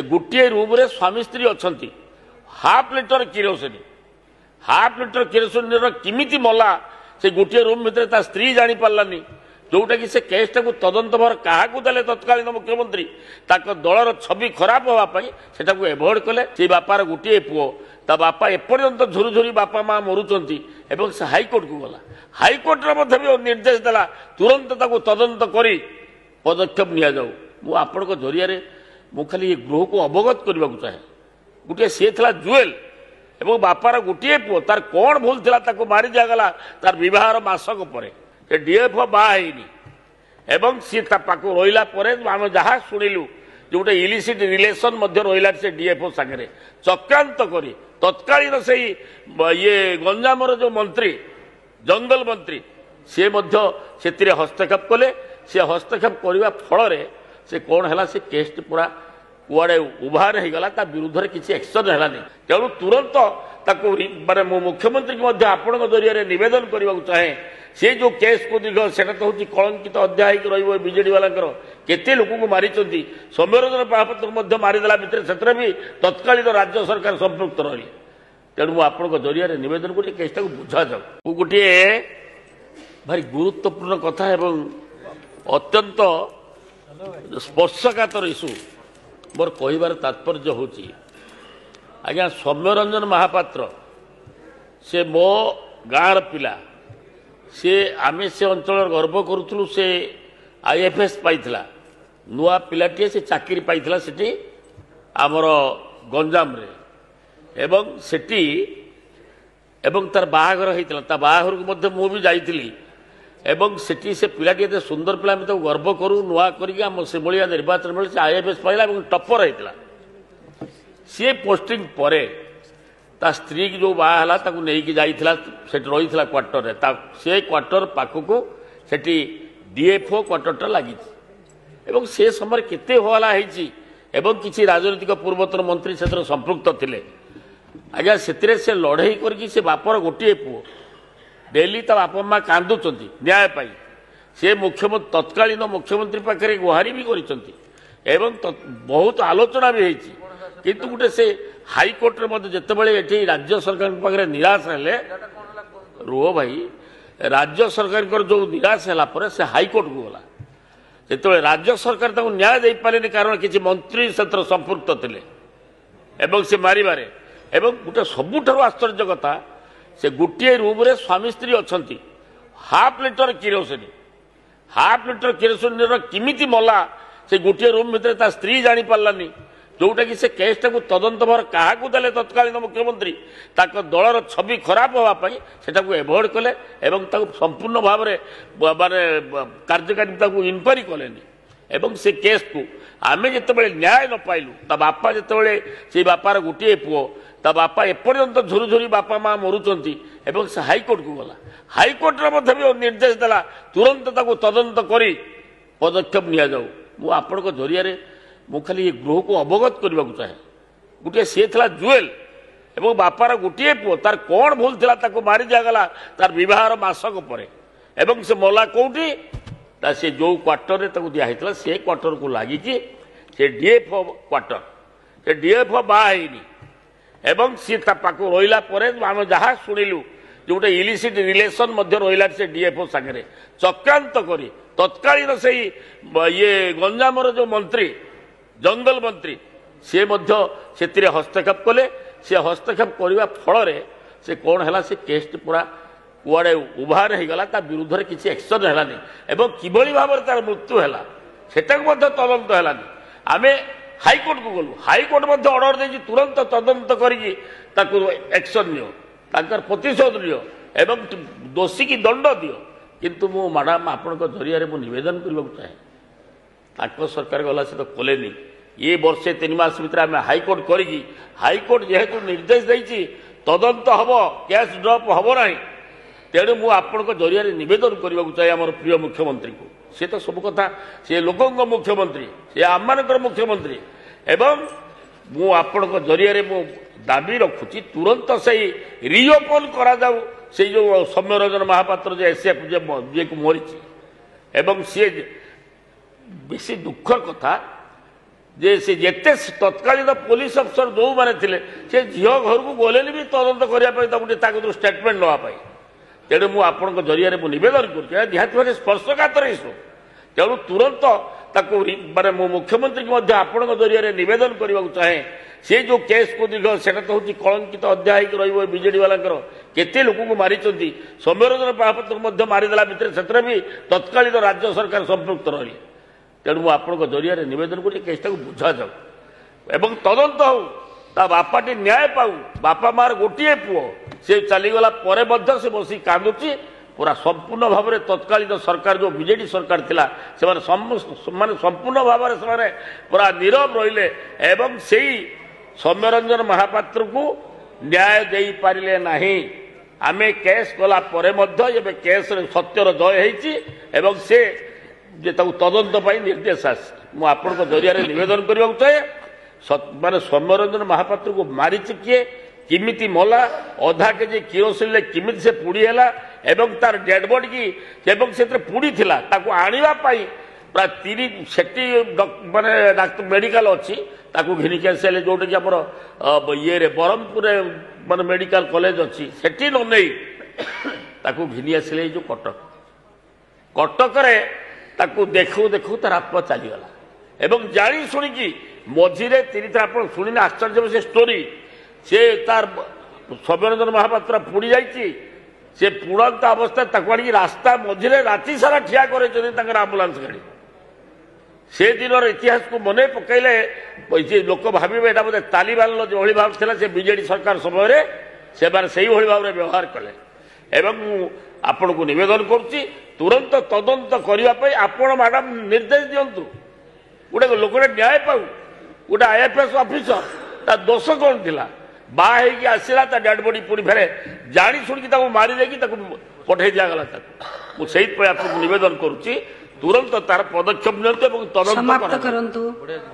गोटे रूम रे स्वामी स्त्री अच्छा हाफ लिटर किरोसिन किमिति मला से गोटे रूम भितर स्त्री जानी पार्लानी जोटा कि से केसटा को तदंत भार क्या देले तत्कालीन मुख्यमंत्री दलर छवि खराब हाँपाई से एभोड कले से बापार गोटे पुओ ता बापा एपर्यंत झुरी झुरी बापा माँ मरुंच से हाइकोर्ट को गला हाइकोर्ट भी निर्देश देला तुरंत तदंत कर पदक्षेप नि जाऊ मुझे जरिया मु खाली ये गृह को अवगत करने को चाहे गोटे सी था जुएल एवं बापार गोटे पुओ तार कौन भूल था मारी दिगला तार बहार मसक पर डीएफ बाहनी एवं सी रहा आम जहाँ शुणिलु जो गोटे इलिसिट रिलेसन रहा से डीएफओ सागर चक्रांत कर तत्कालीन से ये गंजामर जो मंत्री जंगल मंत्री सी हस्तक्षेप कले सी हस्तक्षेप करने फल से कौन है से केस पूरा कुआड़े उभार हो गला विरुद्ध में किसी एक्शन है तेणु तुरंत माने मुख्यमंत्री आपण जरिया नवेदन करने को चाहे से जो केस को दीर्घ से तो हूँ कलंकित अध्याय रजेडी वाला केते लोक को मारी सौम्यरंजन महापात्र मारिदेला भितर से भी तत्कालीन राज्य सरकार संपृक्त रही तेणु आपण जरिया नवेदन कर केसटा को बुझा जाऊ गोटे भारी गुरुत्वपूर्ण कथा एवं अत्यंत स्पर्शकातर इश्यू मोर कहबार तात्पर्य हूँ आज्ञा सौम्यरंजन महापात्र से मो गाँव पिला से आमे से अंचल गर्व करूँ से आईएफएस पाइथिला नुआ पिलाटे से चाकरी पाइथिला सेठी आमर गंजाम रे एवं सेठी एवं तार बाहागर होइतिला ता बाहागर को मध्य मु भी जाइथिली एवं सेठी से पिलाटी एते सुंदर पिला में तो गर्व करू नुआ करिक आम से भलिया निर्वाचन बेले से आईएफएस पाइला एवं टपर होइतिला सी पोस्टिंग परे ता स्त्री की जो बाहला ताकू नेकी जाइथिला सेठी रहिथिला क्वार्टर रे ता से क्वार्टर पाखकू सेठी डीएफओ क्वार्टरटा लागि एवं से समय केते होला हेची एवं किसी राजनीतिक पूर्वतन मंत्री से संपृक्त थिले आज्ञा से लड़ाई करके से बापर गोटे पुओ डेली ता बापा माँ कांदुंट न्याय पाई से मुख्यमंत्री तत्कालीन मुख्यमंत्री पाखे गुहारी भी कर बहुत आलोचना भी होती किंतु गोटे से हाइकोर्ट रे जिते राज्य सरकार पाखे निराश हेले रुह भाई राज्य सरकार जो निराश है से हाइकोर्ट को गला जिते राज्य सरकार न्याय दे पारे कारण किसी मंत्री से संपृक्त थे एवं से मारे एवं गोटे सबुठ आश्चर्य कथा से गोटे रूम रे स्वामी स्त्री अच्छा हाफ लिटर किरोसिन किमिति मला से गोटे रूम भितर स्त्री जानी पार्लानी जोटा कि से केसटा को तदंत भार क्या देले तत्कालीन मुख्यमंत्री दलर छवि खराब हाँपाई से एभोड कले संपूर्ण भाव में माने कार्यकारिता को इनक्वारी कले एवं से केस को आमे जिते न्याय न पाइलु ता बापा जिते से बापार गोटे पुओ ता बापा एपर्यंत झुरी झुरी बापा माँ मरुंच से हाइकोर्ट को गला हाइकोर्ट भी निर्देश देला तुरंत तदंत कर पदक्षेप नि जाऊ मुझे जरिया मु खाली ये गृह को अवगत करने को चाहे गोटे सी था जुएल एवं बापार गोटे पुओ तार कौन भूल था मारी दिगला तार बहार मसक पर एवं से मला कौटी से जो क्वार्टर रे दिखाई से क्वार्टर को लगिकी से डीएफओ क्वार्टर से डीएफओ बाहनी एवं सी रहा आम जहाँ शुणिलु जो गोटे इलिसिट रिलेसन रहा से डीएफओ सागर चक्रांत कर तत्कालीन से ये गंजामर जो मंत्री जंगल मंत्री सी हस्तक्षेप कले सी हस्तक्षेप करने फल से कौन है से केस पूरा कुआड़े उभार हो गला विरुद्ध में किसी एक्शन है किभली भाव में तार मृत्यु है सेटा तदंत है आम हाइकोर्ट को गलु हाइकोर्ट ऑर्डर दे तुरंत तदंत कर एक्शन नियो प्रतिशोध नियो एवं दोषी की दंड दियो किंतु मु मैडम आपण जरिया मु नवेदन करने को चाहे सरकार गला से तो कलेनी ये वर्षे 3 मास भीतर आम हाइकोर्ट करी हाइकोर्ट जेहेतु निर्देश देती तदंत हम कैश ड्रप हम ना तेणु मुझे जरिया नवेदन करने को चाहे आम प्रिय मुख्यमंत्री को सी तो सब कथा सी लोकों मुख्यमंत्री सी आम मुख्यमंत्री एवं मुझे जरिया मु दाबी रखुची तुरंत से रिओपन करा जाऊ से जो सौम्यरंजन महापात्र जो एसएफ जे को मरी एवं सी बेसी दुखर कथा ଯେ ସେ ଯେତେ ତତ୍କାଳୀନ ପୋଲିସ ଅଫିସର ଯେଉଁମାନେ ଥିଲେ ସେ ଝିଅ ଘରକୁ ଗଲେନି ବି ତଦନ୍ତ କରିବା ପାଇଁ ତାକୁ ଟିକେ ତାକୁ ଷ୍ଟେଟମେଣ୍ଟ ନେବା ପାଇଁ। ତେଣୁ ମୁଁ ଆପଣଙ୍କ ଜରିଆରେ ମୁଁ ନିବେଦନ କରୁଛି ନିହାତି ଭାବେ ସ୍ପର୍ଶକାତର ଇସ୍ୟୁ। ତେଣୁ ତୁରନ୍ତ ତାକୁ ମାନେ ମୁଁ ମୁଖ୍ୟମନ୍ତ୍ରୀଙ୍କୁ ମଧ୍ୟ ଆପଣଙ୍କ ଜରିଆରେ ନିବେଦନ କରିବାକୁ ଚାହେଁ ସେ ଯେଉଁ କେସ୍କୁ ଦୀର୍ଘ ସେଟା ତ ହେଉଛି କଳଙ୍କିତ ଅଧ୍ୟାୟ ହେଇକି ରହିବ ବିଜେଡି ବାଲାଙ୍କର। କେତେ ଲୋକଙ୍କୁ ମାରିଛନ୍ତି, ସୌମ୍ୟରଞ୍ଜନ ମହାପାତ୍ରକୁ ମଧ୍ୟ ମାରିଦେଲା ଭିତରେ ସେଥିରେ ବି ତତ୍କାଳୀନ ରାଜ୍ୟ ସରକାର ସମ୍ପୃକ୍ତ ରହିଲେ। ତେଣୁ ମୁଁ ଆପଣଙ୍କ ଜରିଆରେ ନିବେଦନ କରୁଛି କେସ୍ଟାକୁ ବୁଝାଯାଉ ଏବଂ ତଦନ୍ତ ହେଉ, ତା ବାପାଟି ନ୍ୟାୟ ପାଉ। ବାପା ମାର ଗୋଟିଏ ପୁଅ, ସେ ଚାଲିଗଲା ପରେ ମଧ୍ୟ ସେ ବସି କାନ୍ଦୁଛି। ପୁରା ସମ୍ପୂର୍ଣ୍ଣ ଭାବରେ ତତ୍କାଳୀନ ସରକାର ଯେଉଁ ବିଜେଡି ସରକାର ଥିଲା ସେମାନେ ମାନେ ସମ୍ପୂର୍ଣ୍ଣ ଭାବରେ ସେମାନେ ପୁରା ନୀରବ ରହିଲେ ଏବଂ ସେଇ ସୌମ୍ୟରଞ୍ଜନ ମହାପାତ୍ରକୁ ନ୍ୟାୟ ଦେଇପାରିଲେ ନାହିଁ। ଆମେ କେସ୍ କଲା ପରେ ମଧ୍ୟ ଏବେ କେସ୍ରେ ସତ୍ୟର ଜୟ ହେଇଛି ଏବଂ ସେ ଯେ ତାକୁ ତଦନ୍ତ ପାଇଁ ନିର୍ଦ୍ଦେଶ ଆସିଛି। ମୁଁ ଆପଣଙ୍କ ଜରିଆରେ ନିବେଦନ କରିବାକୁ ଚାହେଁ ମାନେ ସୌମ୍ୟରଞ୍ଜନ ମହାପାତ୍ରକୁ ମାରିଛି କିଏ, କେମିତି ମଲା, ଅଧା କେଜି କିରୋସିନରେ କେମିତି ସେ ପୋଡ଼ି ହେଲା ଏବଂ ତାର ଡେଡ୍ ବଡି କି ଏବଂ ସେଥିରେ ପୋଡ଼ି ଥିଲା ତାକୁ ଆଣିବା ପାଇଁ ପ୍ରାୟ 30 ସେଠି ମାନେ ମେଡିକାଲ ଅଛି ତାକୁ ଘିନିକି ଆସିଲେ ଯେଉଁଟାକି ଆମର ଇଏରେ ବ୍ରହ୍ମପୁରରେ ମାନେ ମେଡିକାଲ କଲେଜ ଅଛି ସେଠି ନ ନେଇ ତାକୁ ଘିନି ଆସିଲେ ଏଇ ଯେଉଁ କଟକରେ ତାକୁ ଦେଖୁ ଦେଖୁ ତାର ଆତ୍ମା ଚାଲିଗଲା ଏବଂ ଜାଣି ଶୁଣିକି ମଝିରେ 3 ଥର ଆପଣ ଶୁଣିଲେ ଆଶ୍ଚର୍ଯ୍ୟ ସେ ଷ୍ଟୋରି। ସେ ତାର ସୌମ୍ୟରଞ୍ଜନ ମହାପାତ୍ର ପୋଡ଼ି ଯାଇଛି, ସେ ପୁଡ଼ନ୍ତ ଅବସ୍ଥାରେ ତାକୁ ଆଣିକି ରାସ୍ତା ମଝିରେ ରାତି ସାରା ଠିଆ କରାଇଛନ୍ତି ତାଙ୍କର ଆମ୍ବୁଲାନ୍ସ ଗାଡ଼ି। ସେ ଦିନର ଇତିହାସକୁ ମନେ ପକାଇଲେ ଲୋକ ଭାବିବେ ଏଇଟା ବୋଧେ ତାଲିବାନର ଯେଭଳି ଭାବ ଥିଲା ସେ ବିଜେଡି ସରକାର ସମୟରେ ସେମାନେ ସେଇଭଳି ଭାବରେ ବ୍ୟବହାର କଲେ। ଏବଂ ମୁଁ ଆପଣଙ୍କୁ ନିବେଦନ କରୁଛି ତୁରନ୍ତ ତଦନ୍ତ କରିବା ପାଇଁ ଆପଣ ମ୍ୟାଡାମ ନିର୍ଦ୍ଦେଶ ଦିଅନ୍ତୁ। ଗୋଟେ ଲୋକଟେ ନ୍ୟାୟ ପାଉ, ଗୋଟେ ଆଇଏଫଏସ୍ ଅଫିସର ତା ଦୋଷ କ'ଣ ଥିଲା, ବାହା ହେଇକି ଆସିଲା ତା ଡେଡ୍ ବଡି ପୁଣି ଫେରେ ଜାଣି ଶୁଣିକି ତାକୁ ମାରି ଦେଇକି ତାକୁ ପଠେଇ ଦିଆଗଲା ତାକୁ। ମୁଁ ସେଇଥିପାଇଁ ଆପଣଙ୍କୁ ନିବେଦନ କରୁଛି ତୁରନ୍ତ ତାର ପଦକ୍ଷେପ ନିଅନ୍ତୁ ଏବଂ ତଦନ୍ତ କରନ୍ତୁ।